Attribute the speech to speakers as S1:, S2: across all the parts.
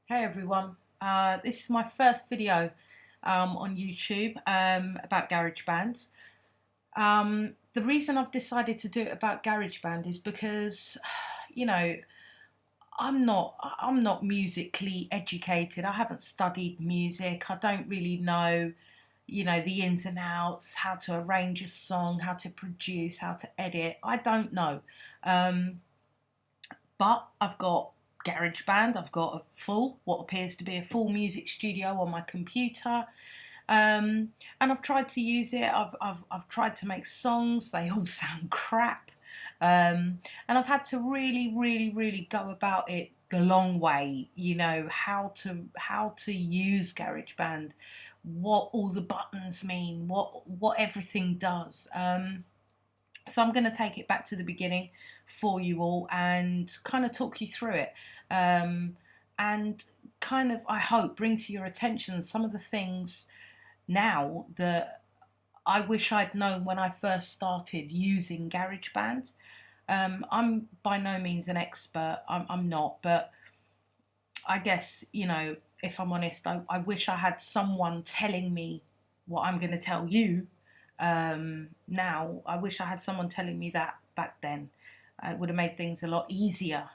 S1: Hey everyone, this is my first video on YouTube about Garageband. The reason I've decided to do it about Garageband is because, you know, I'm not musically educated. I haven't studied music. I don't really know, the ins and outs, how to arrange a song, how to produce, how to edit. I don't know. Um, but I've got GarageBand, I've got what appears to be a full music studio on my computer, and I've tried to use it. I've tried to make songs, they all sound crap, and I've had to really go about it the long way. How to use GarageBand, what all the buttons mean, what everything does. So I'm going to take it back to the beginning for you all and kind of talk you through it. And kind of, I hope, bring to your attention some of the things now that I wish I'd known when I first started using GarageBand. I'm by no means an expert, I'm not, but I guess, if I'm honest, I wish I had someone telling me what I'm going to tell you now. I wish I had someone telling me that back then. It would have made things a lot easier.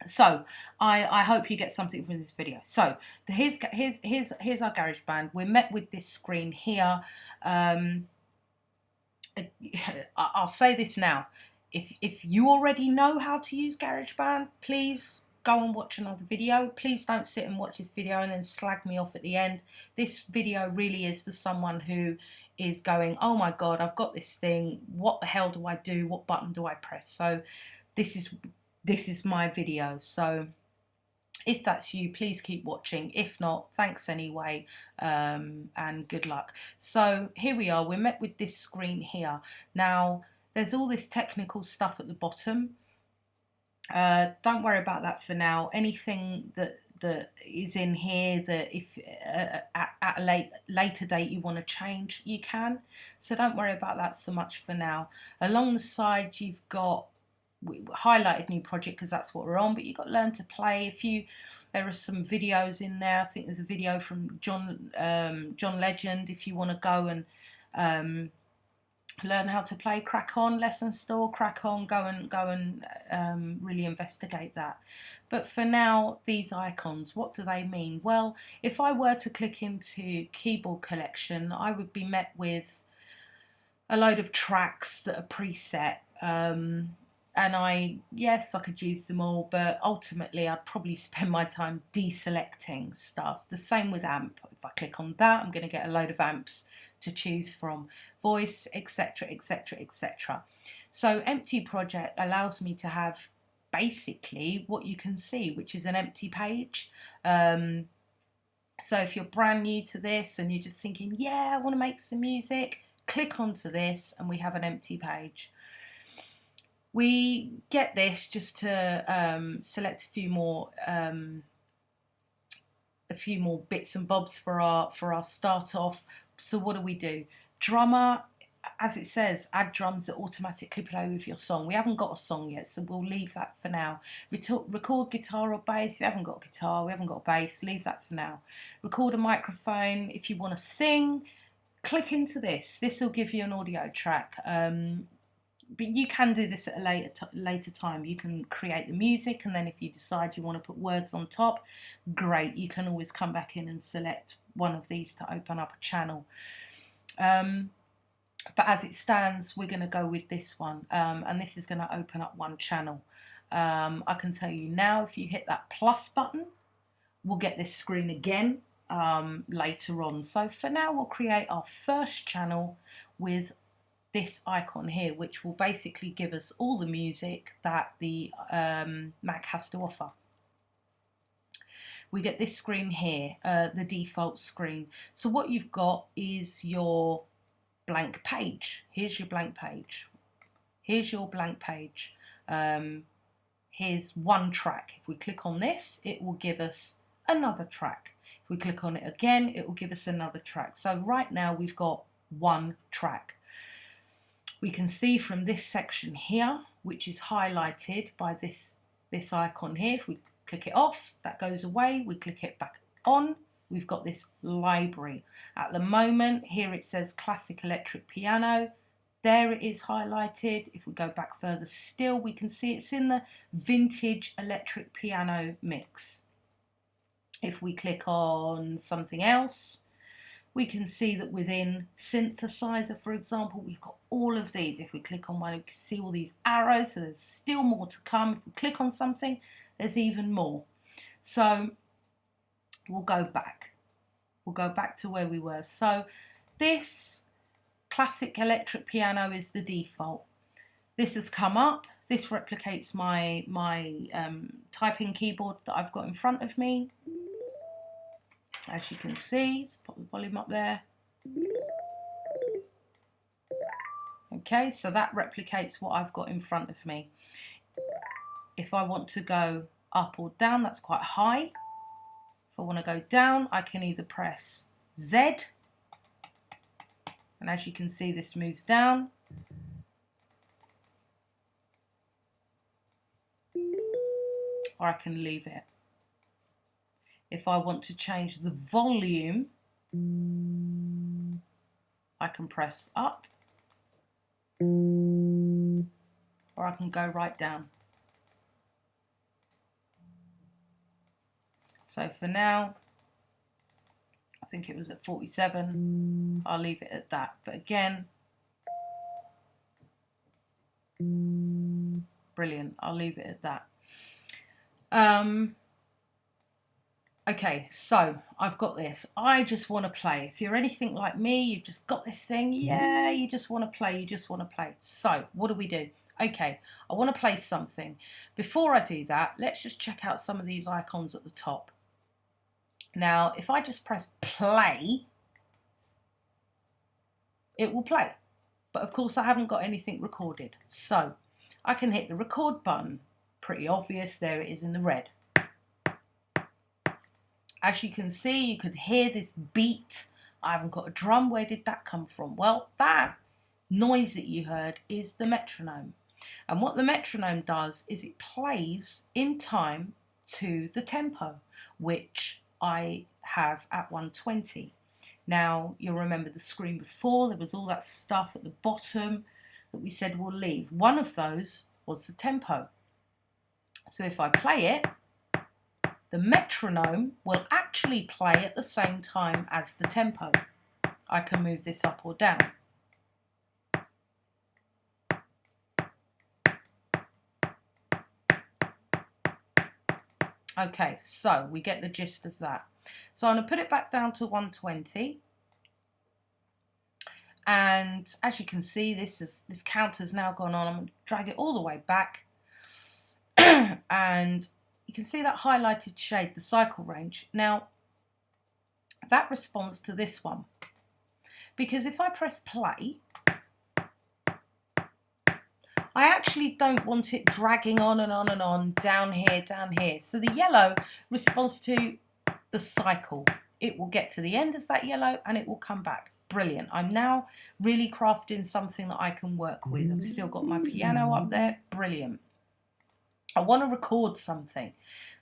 S1: So I hope you get something from this video. So here's our GarageBand. We're met with this screen here. I'll say this now. If you already know how to use GarageBand, please go and watch another video. Please don't sit and watch this video and then slag me off at the end. This video really is for someone who is going, oh my god, I've got this thing, what the hell do I do, what button do I press? So this is my video. So if that's you, please keep watching. If not, thanks anyway, and good luck. So here we are, we're met with this screen here. Now there's all this technical stuff at the bottom. Don't worry about that for now. Anything that is in here that if at a later date you want to change, you can. So don't worry about that so much for now. Along the side you've got, we highlighted new project because that's what we're on, but you've got learn to play. There are some videos in there. I think there's a video from John Legend if you want to go and learn how to play. Crack on, lesson store, crack on, go and really investigate that. But for now, these icons, what do they mean? Well, if I were to click into keyboard collection, I would be met with a load of tracks that are preset. And yes, I could use them all, but ultimately I'd probably spend my time deselecting stuff. The same with amp. If I click on that, I'm going to get a load of amps to choose from, voice, etc, etc, etc. So empty project allows me to have basically what you can see, which is an empty page. So if you're brand new to this and you're just thinking, yeah, I want to make some music, click onto this and we have an empty page. We get this just to select a few more bits and bobs for our start off. So what do? Drummer, as it says, add drums that automatically play with your song. We haven't got a song yet, so we'll leave that for now. Record guitar or bass. If you haven't got a guitar, we haven't got a bass, leave that for now. Record a microphone. If you want to sing, click into this. This will give you an audio track. But you can do this at a later time. You can create the music, and then if you decide you want to put words on top, great. You can always come back in and select one of these to open up a channel. But as it stands, we're going to go with this one, and this is going to open up one channel. I can tell you now, if you hit that plus button, we'll get this screen again later on. So for now, we'll create our first channel with this icon here, which will basically give us all the music that the Mac has to offer. We get this screen here, the default screen. So what you've got is your blank page. Here's your blank page. Here's your blank page. Here's one track. If we click on this, it will give us another track. If we click on it again, it will give us another track. So right now we've got one track. We can see from this section here, which is highlighted by this this icon here. If we click it off, that goes away. We click it back on. We've got this library. At the moment, here it says classic electric piano. There it is highlighted. If we go back further still, we can see it's in the vintage electric piano mix. If we click on something else, we can see that within synthesizer, for example, we've got all of these. If we click on one, we can see all these arrows, so there's still more to come. If we click on something, there's even more. So we'll go back. We'll go back to where we were. So this classic electric piano is the default. This has come up. This replicates my typing keyboard that I've got in front of me. As you can see, let's put the volume up there. Okay, so that replicates what I've got in front of me. If I want to go up or down, that's quite high. If I want to go down, I can either press Z, and as you can see, this moves down. Or I can leave it. If I want to change the volume, I can press up, or I can go right down. So for now, I think it was at 47. I'll leave it at that. But again, brilliant. I'll leave it at that. Okay, so I've got this. I just want to play. If you're anything like me, you've just got this thing. Yeah, you just want to play. You just want to play. So what do? Okay, I want to play something. Before I do that, let's just check out some of these icons at the top. Now, if I just press play, it will play. But of course, I haven't got anything recorded. So I can hit the record button. Pretty obvious. There it is in the red. As you can see, you could hear this beat. I haven't got a drum. Where did that come from? Well, that noise that you heard is the metronome. And what the metronome does is it plays in time to the tempo, which I have at 120. Now, you'll remember the screen before. There was all that stuff at the bottom that we said we'll leave. One of those was the tempo. So if I play it, the metronome will actually play at the same time as the tempo. I can move this up or down. Okay, so we get the gist of that. So I'm going to put it back down to 120. And as you can see, this counter's now gone on. I'm going to drag it all the way back. And you can see that highlighted shade, the cycle range. Now, that responds to this one. Because if I press play, I actually don't want it dragging on and on and on, down here, down here. So the yellow responds to the cycle. It will get to the end of that yellow and it will come back. Brilliant. I'm now really crafting something that I can work with. I've still got my piano up there. Brilliant. I want to record something.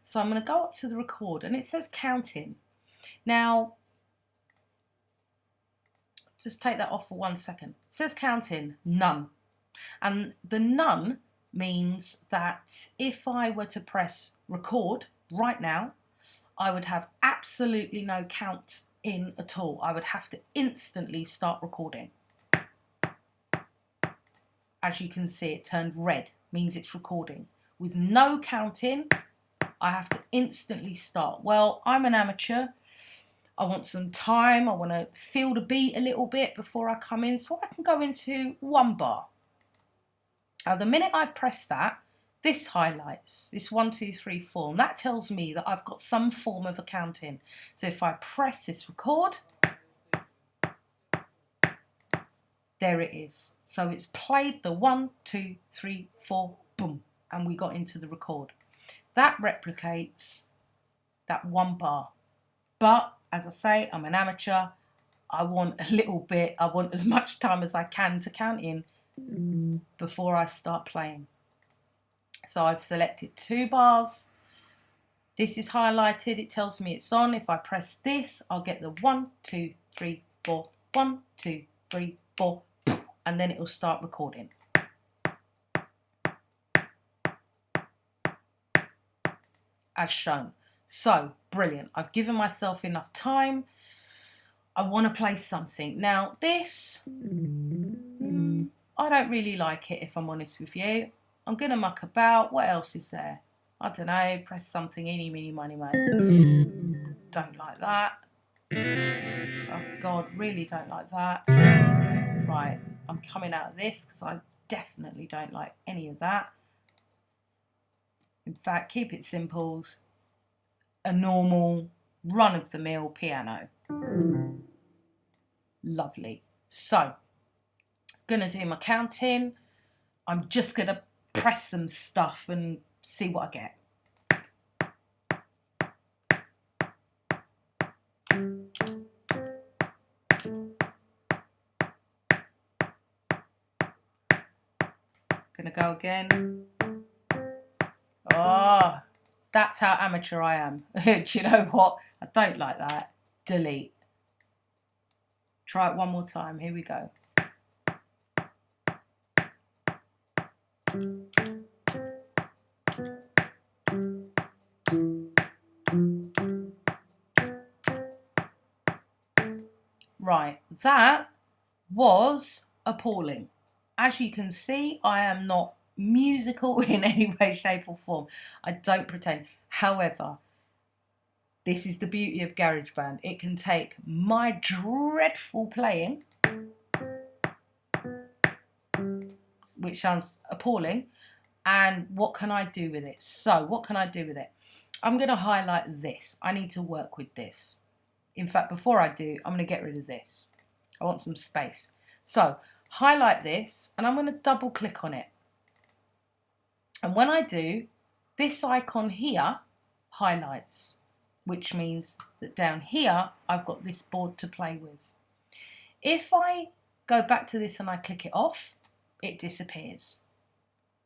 S1: So I'm going to go up to the record and it says counting. Now, just take that off for 1 second. It says counting, none. And the none means that if I were to press record right now, I would have absolutely no count in at all. I would have to instantly start recording. As you can see, it turned red, means it's recording. With no counting, I have to instantly start. Well, I'm an amateur. I want some time. I want to feel the beat a little bit before I come in, so I can go into 1 bar. Now, the minute I've pressed that, this highlights, this 1, 2, 3, 4, and that tells me that I've got some form of accounting. So if I press this record, there it is. So it's played the 1, 2, 3, 4, boom, and we got into the record. That replicates that 1 bar. But as I say, I'm an amateur. I want a little bit, I want as much time as I can to count in before I start playing. So I've selected 2 bars. This is highlighted, it tells me it's on. If I press this, I'll get the 1, 2, 3, 4, 1, 2, 3, 4, and then it will start recording. As shown. So, brilliant. I've given myself enough time. I want to play something. Now, this, I don't really like it, if I'm honest with you. I'm going to muck about. What else is there? I don't know, press something, eeny, meeny, miny, moe. Don't like that. Oh God, really don't like that. Right, I'm coming out of this because I definitely don't like any of that. In fact, keep it simple. A normal, run-of-the-mill piano. Lovely. So, gonna do my counting. I'm just gonna press some stuff and see what I get. Gonna go again. Oh, that's how amateur I am. Do you know what? I don't like that. Delete. Try it one more time. Here we go. Right, that was appalling. As you can see, I am not musical in any way, shape or form. I don't pretend. However, this is the beauty of Garageband. It can take my dreadful playing, which sounds appalling, and what can I do with it? So, what can I do with it? I'm going to highlight this. I need to work with this. In fact, before I do, I'm going to get rid of this. I want some space. So, highlight this, and I'm going to double click on it. And when I do, this icon here highlights, which means that down here, I've got this board to play with. If I go back to this and I click it off, it disappears.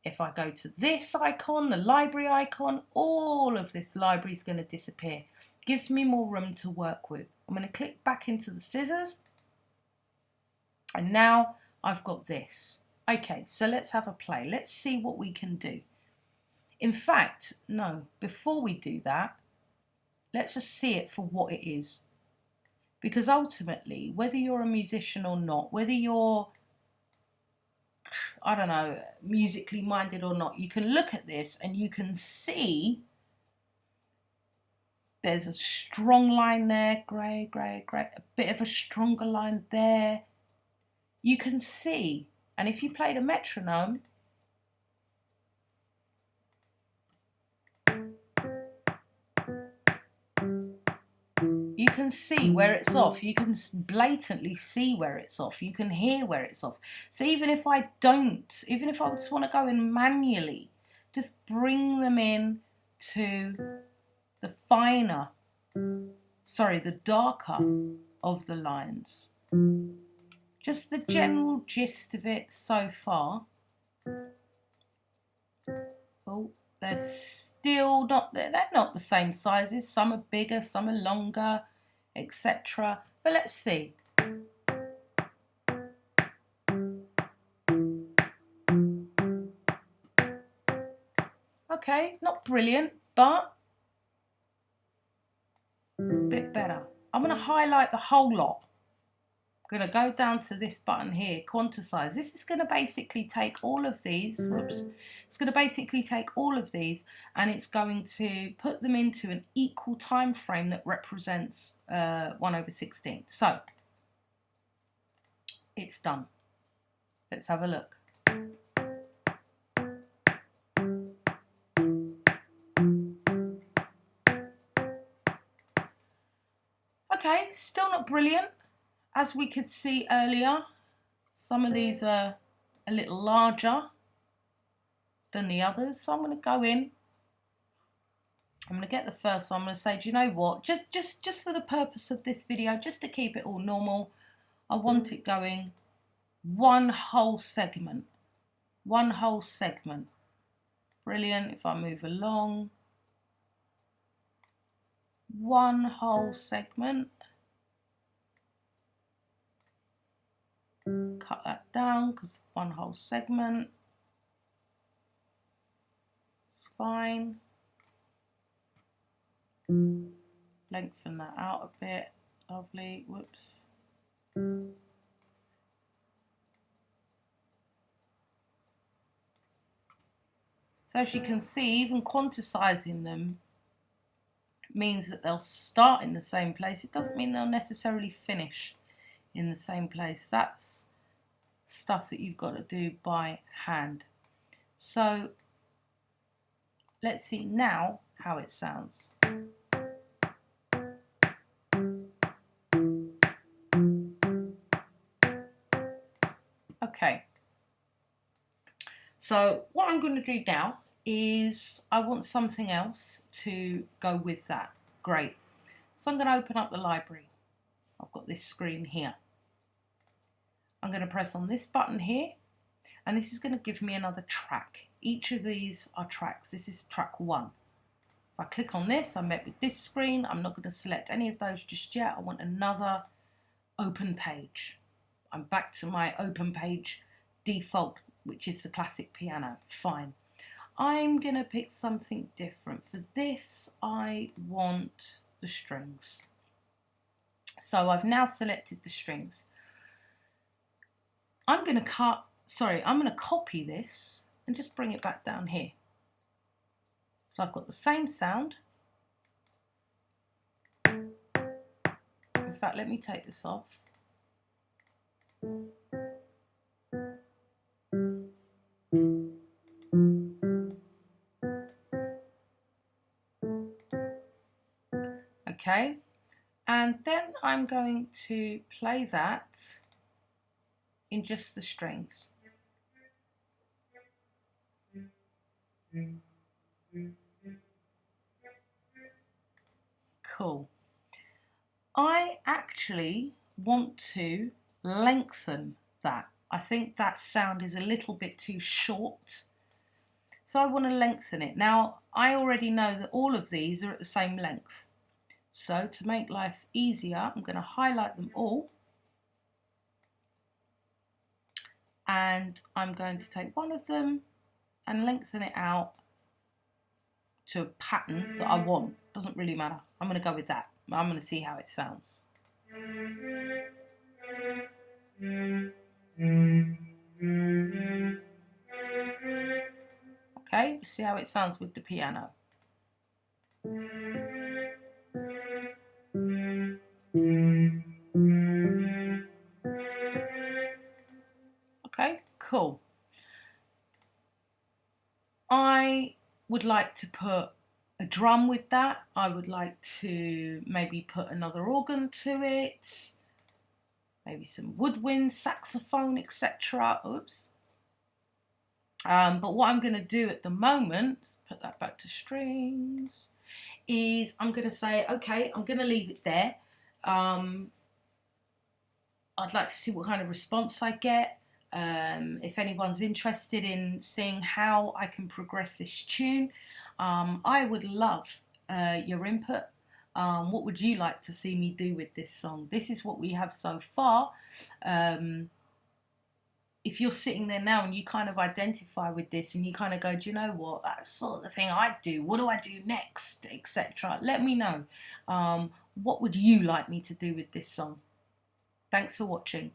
S1: If I go to this icon, the library icon, all of this library is going to disappear. Gives me more room to work with. I'm going to click back into the scissors. And now I've got this. Okay, so let's have a play. Let's see what we can do. In fact, no, before we do that, let's just see it for what it is. Because ultimately, whether you're a musician or not, whether you're, I don't know, musically minded or not, you can look at this and you can see there's a strong line there, grey, grey, grey, a bit of a stronger line there. You can see, and if you played a metronome, you can see where it's off. You can blatantly see where it's off. You can hear where it's off. So even if I just want to go in manually, just bring them in to the the darker of the lines. Just the general gist of it so far. Oh, they're still not, they're not the same sizes. Some are bigger, some are longer, etc. But let's see. Okay, not brilliant, but a bit better. I'm going to highlight the whole lot. I'm going to go down to this button here, quantize. This is going to basically take all of these, it's going to basically take all of these and it's going to put them into an equal time frame that represents 1/16. So, it's done. Let's have a look. Okay, still not brilliant. As we could see earlier, some of these are a little larger than the others. So I'm going to go in. I'm going to get the first one. I'm going to say, do you know what? Just for the purpose of this video, just to keep it all normal, I want it going one whole segment. One whole segment. Brilliant. If I move along, one whole segment, cut that down because one whole segment, fine. Lengthen that out a bit, lovely, whoops. So as you can see, even quantizing them means that they'll start in the same place. It doesn't mean they'll necessarily finish in the same place. That's stuff that you've got to do by hand. So let's see now how it sounds. Okay, so what I'm going to do now is I want something else to go with that. Great. So I'm going to open up the library. I've got this screen here. I'm going to press on this button here, and this is going to give me another track. Each of these are tracks. This is track 1. If I click on this, I'm met with this screen. I'm not going to select any of those just yet. I want another open page. I'm back to my open page default, which is the classic piano. Fine. I'm going to pick something different. For this, I want the strings. So I've now selected the strings. I'm going to copy this and just bring it back down here. So I've got the same sound. In fact, let me take this off. Okay, and then I'm going to play that in just the strings. Cool. I actually want to lengthen that. I think that sound is a little bit too short, so I want to lengthen it. Now, I already know that all of these are at the same length. So to make life easier, I'm going to highlight them all. And I'm going to take one of them and lengthen it out to a pattern that I want. Doesn't really matter. I'm going to go with that. I'm going to see how it sounds. Okay, see how it sounds with the piano. Okay, cool. I would like to put a drum with that. I would like to maybe put another organ to it, maybe some woodwind, saxophone, etc. Oops. But what I'm going to do at the moment, put that back to strings, is I'm going to say, okay, I'm going to leave it there. I'd like to see what kind of response I get. If anyone's interested in seeing how I can progress this tune, I would love your input. What would you like to see me do with this song? This is what we have so far. If you're sitting there now and you kind of identify with this and you kind of go, do you know what, that's sort of the thing I'd do, what do I do next, etc. Let me know. What would you like me to do with this song? Thanks for watching.